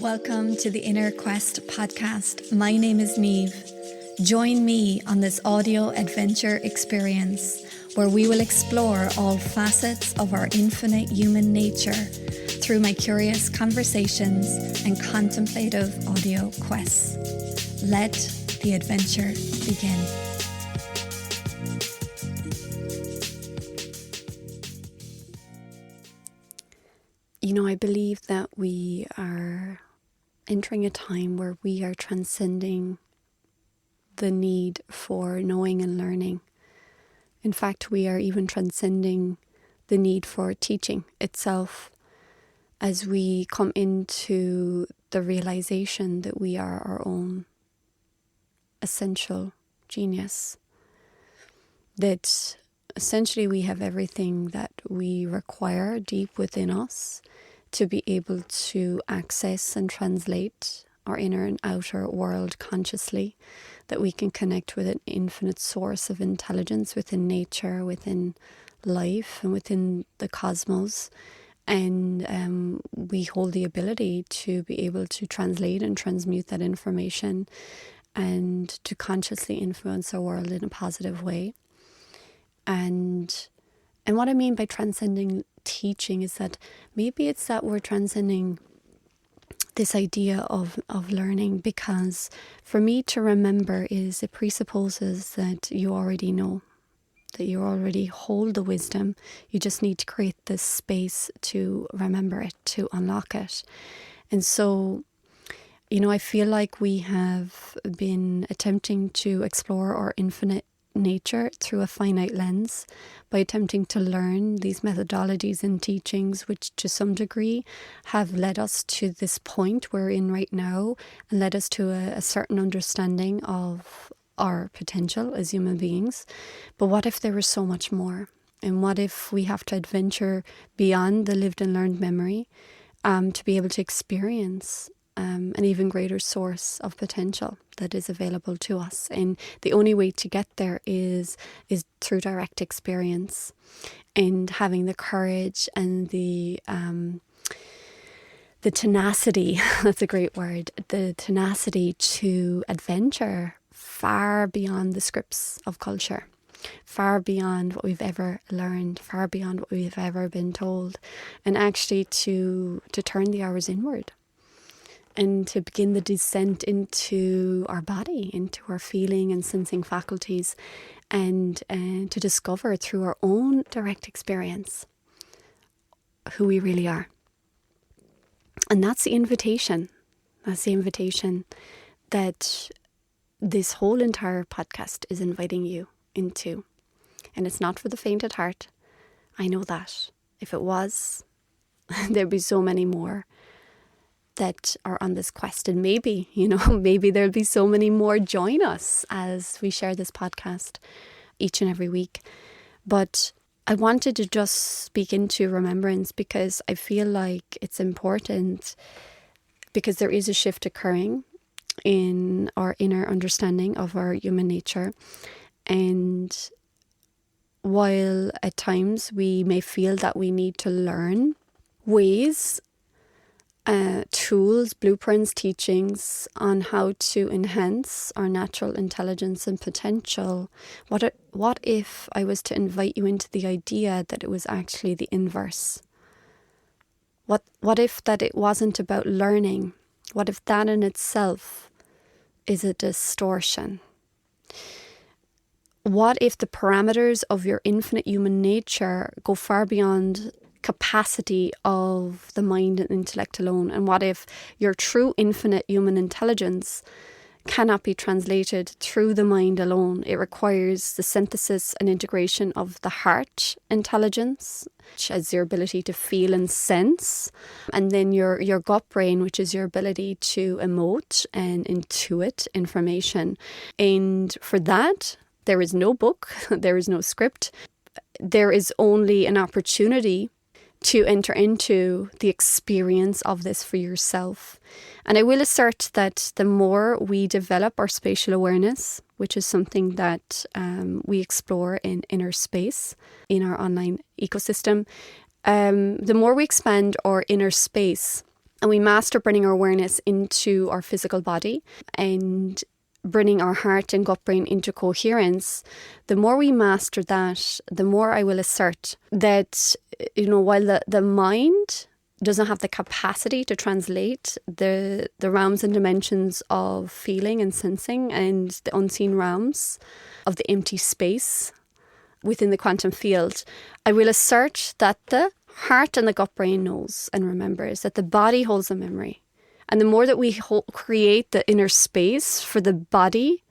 Welcome to the Inner Quest podcast. My name is Niamh. Join me on this audio adventure experience where we will explore all facets of our infinite human nature through my curious conversations and contemplative audio quests. Let the adventure begin. I believe that we are entering a time where we are transcending the need for knowing and learning. In fact, we are even transcending the need for teaching itself as we come into the realization that we are our own essential genius. That essentially we have everything that we require deep within us to be able to access and translate our inner and outer world consciously, that we can connect with an infinite source of intelligence within nature, within life, and within the cosmos. And we hold the ability to be able to translate and transmute that information and to consciously influence our world in a positive way. And what I mean by transcending teaching is that maybe it's that we're transcending this idea of learning, because for me to remember it presupposes that you already know, that you already hold the wisdom. You just need to create this space to remember it, to unlock it. And so, I feel like we have been attempting to explore our infinite nature through a finite lens by attempting to learn these methodologies and teachings, which to some degree have led us to this point we're in right now and led us to a certain understanding of our potential as human beings. But what if there was so much more? And what if we have to adventure beyond the lived and learned memory to be able to experience an even greater source of potential that is available to us? And the only way to get there is through direct experience, and having the courage and the tenacity, that's a great word, the tenacity to adventure far beyond the scripts of culture, far beyond what we've ever learned, far beyond what we've ever been told, and actually to turn the hours inward and to begin the descent into our body, into our feeling and sensing faculties, and to discover through our own direct experience who we really are. And that's the invitation. That's the invitation that this whole entire podcast is inviting you into. And it's not for the faint at heart. I know that. If it was, there'd be so many more that are on this quest. And maybe, maybe there'll be so many more join us as we share this podcast each and every week. But I wanted to just speak into remembrance because I feel like it's important, because there is a shift occurring in our inner understanding of our human nature. And while at times we may feel that we need to learn ways, tools, blueprints, teachings on how to enhance our natural intelligence and potential, what if I was to invite you into the idea that it was actually the inverse? What if that it wasn't about learning? What if that in itself is a distortion? What if the parameters of your infinite human nature go far beyond capacity of the mind and intellect alone? And what if your true infinite human intelligence cannot be translated through the mind alone? It requires the synthesis and integration of the heart intelligence, which is your ability to feel and sense, and then your gut brain, which is your ability to emote and intuit information. And for that, there is no book, there is no script. There is only an opportunity to enter into the experience of this for yourself. And I will assert that the more we develop our spatial awareness, which is something that we explore in Inner Space, in our online ecosystem, the more we expand our inner space, and we master bringing our awareness into our physical body and bringing our heart and gut brain into coherence, the more we master that, the more I will assert that, while the mind doesn't have the capacity to translate the realms and dimensions of feeling and sensing and the unseen realms of the empty space within the quantum field, I will assert that the heart and the gut brain knows and remembers, that the body holds a memory. And the more that we create the inner space for the body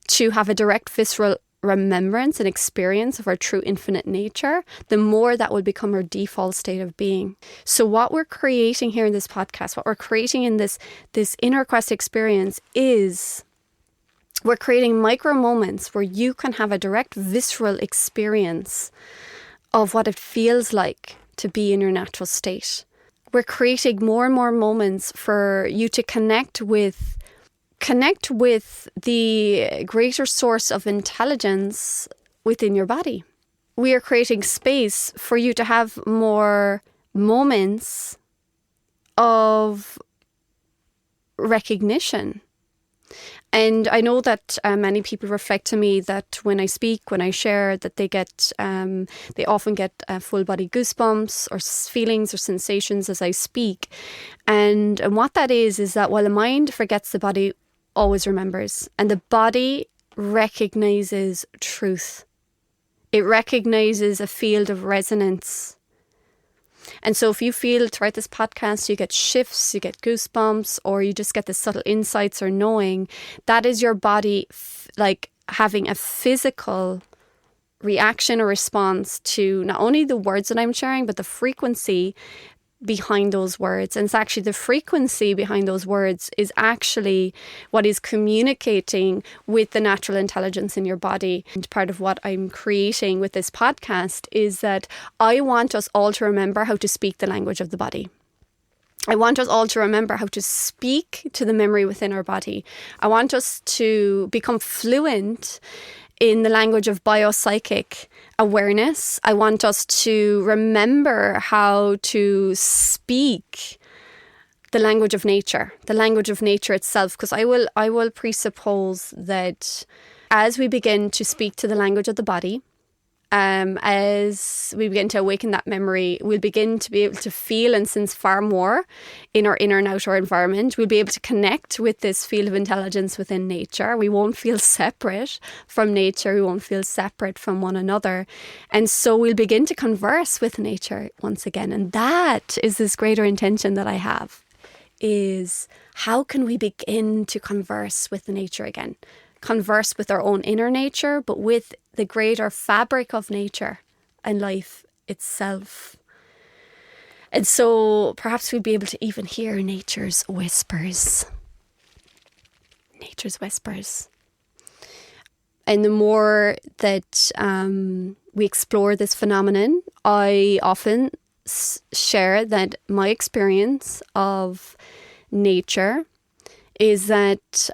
to have a direct visceral remembrance and experience of our true infinite nature, the more that will become our default state of being. So what we're creating here in this podcast, what we're creating in this inner quest experience is we're creating micro moments where you can have a direct visceral experience of what it feels like to be in your natural state. We're creating more and more moments for you to connect with the greater source of intelligence within your body. We are creating space for you to have more moments of recognition. And I know that many people reflect to me that when I speak, when I share, that they often get full body goosebumps or feelings or sensations as I speak. And what that is that while the mind forgets, the body always remembers. And the body recognizes truth. It recognizes a field of resonance. And so if you feel throughout this podcast, you get shifts, you get goosebumps, or you just get the subtle insights or knowing, that is your body like having a physical reaction or response to not only the words that I'm sharing, but the frequency behind those words. And it's actually the frequency behind those words is actually what is communicating with the natural intelligence in your body. And part of what I'm creating with this podcast is that I want us all to remember how to speak the language of the body. I want us all to remember how to speak to the memory within our body. I want us to become fluent in the language of biopsychic awareness. I want us to remember how to speak the language of nature itself, because I will presuppose that as we begin to speak to the language of the body, as we begin to awaken that memory, we'll begin to be able to feel and sense far more in our inner and outer environment. We'll be able to connect with this field of intelligence within nature. We won't feel separate from nature. We won't feel separate from one another. And so we'll begin to converse with nature once again. And that is this greater intention that I have, is how can we begin to converse with nature again? Converse with our own inner nature, but with the greater fabric of nature and life itself. And so perhaps we'd be able to even hear nature's whispers. Nature's whispers. And the more that we explore this phenomenon, I often share that my experience of nature is that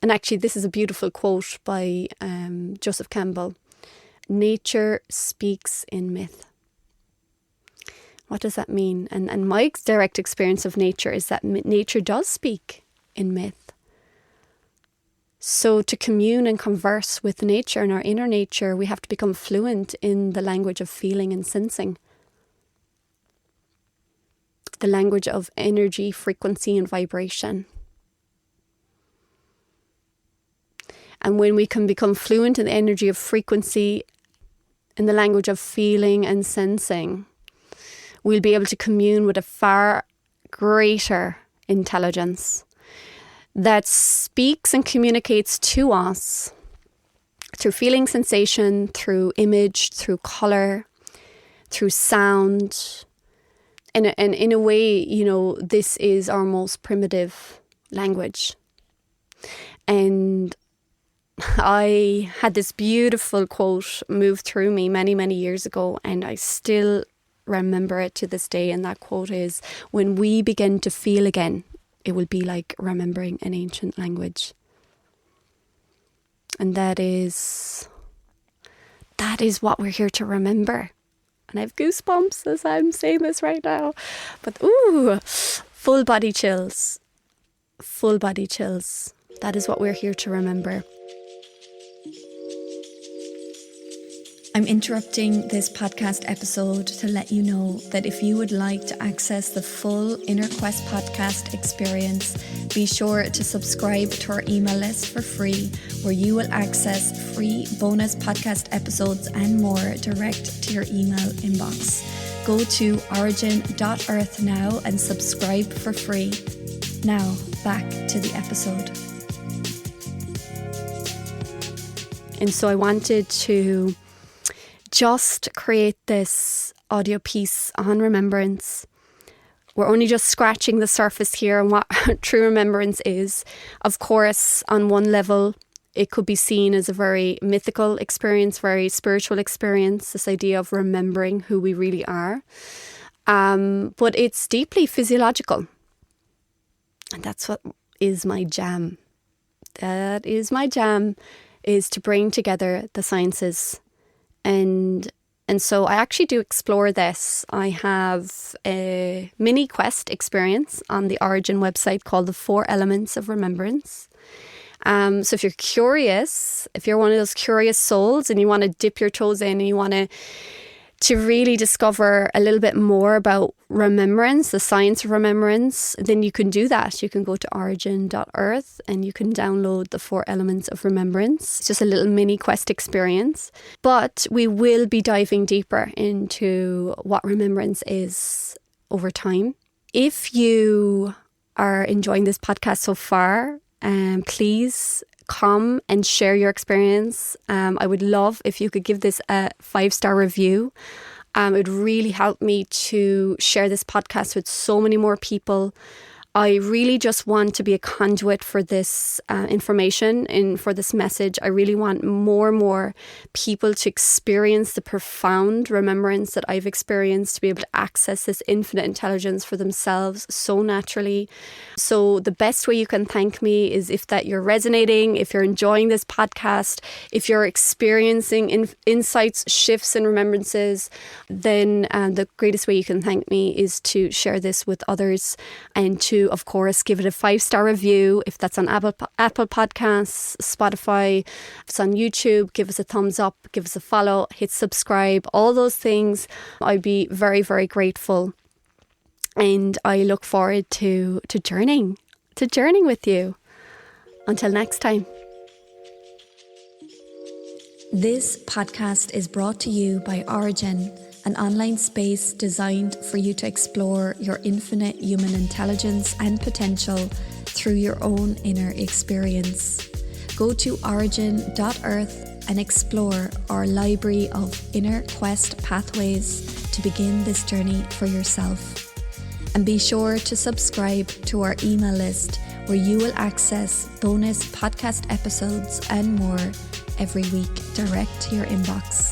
and actually, this is a beautiful quote by Joseph Campbell. Nature speaks in myth. What does that mean? And my direct experience of nature is that nature does speak in myth. So to commune and converse with nature and our inner nature, we have to become fluent in the language of feeling and sensing. The language of energy, frequency, and vibration. And when we can become fluent in the energy of frequency, in the language of feeling and sensing, we'll be able to commune with a far greater intelligence that speaks and communicates to us through feeling, sensation, through image, through colour, through sound. And in a way, this is our most primitive language. And I had this beautiful quote move through me many, many years ago, and I still remember it to this day. And that quote is, when we begin to feel again, it will be like remembering an ancient language. And that is what we're here to remember. And I have goosebumps as I'm saying this right now. But ooh, full body chills. Full body chills. That is what we're here to remember. I'm interrupting this podcast episode to let you know that if you would like to access the full Inner Quest podcast experience, be sure to subscribe to our email list for free, where you will access free bonus podcast episodes and more direct to your email inbox. Go to origin.earth now and subscribe for free. Now, back to the episode. And so I wanted to just create this audio piece on remembrance. We're only just scratching the surface here on what true remembrance is. Of course, on one level, it could be seen as a very mythical experience, very spiritual experience, this idea of remembering who we really are. But it's deeply physiological. And that's what is my jam. That is my jam, is to bring together the sciences. And so I actually do explore this. I have a mini quest experience on the Origin website called the 4 Elements of Remembrance. So if you're curious, if you're one of those curious souls and you want to dip your toes in and you want to really discover a little bit more about remembrance, the science of remembrance, then you can do that. You can go to origin.earth and you can download the 4 Elements of Remembrance. It's just a little mini quest experience. But we will be diving deeper into what remembrance is over time. If you are enjoying this podcast so far, please come and share your experience. I would love if you could give this a 5-star review. It would really help me to share this podcast with so many more people. I really just want to be a conduit for this information and for this message. I really want more and more people to experience the profound remembrance that I've experienced, to be able to access this infinite intelligence for themselves so naturally. So the best way you can thank me is if that you're resonating, if you're enjoying this podcast, if you're experiencing insights, shifts and remembrances, then the greatest way you can thank me is to share this with others and to, of course, give it a 5-star review. If that's on Apple Podcasts, Spotify, if it's on YouTube, give us a thumbs up, give us a follow, hit subscribe, all those things. I'd be very, very grateful. And I look forward to journeying with you. Until next time. This podcast is brought to you by Origin, an online space designed for you to explore your infinite human intelligence and potential through your own inner experience. Go to origin.earth and explore our library of inner quest pathways to begin this journey for yourself. And be sure to subscribe to our email list, where you will access bonus podcast episodes and more every week direct to your inbox.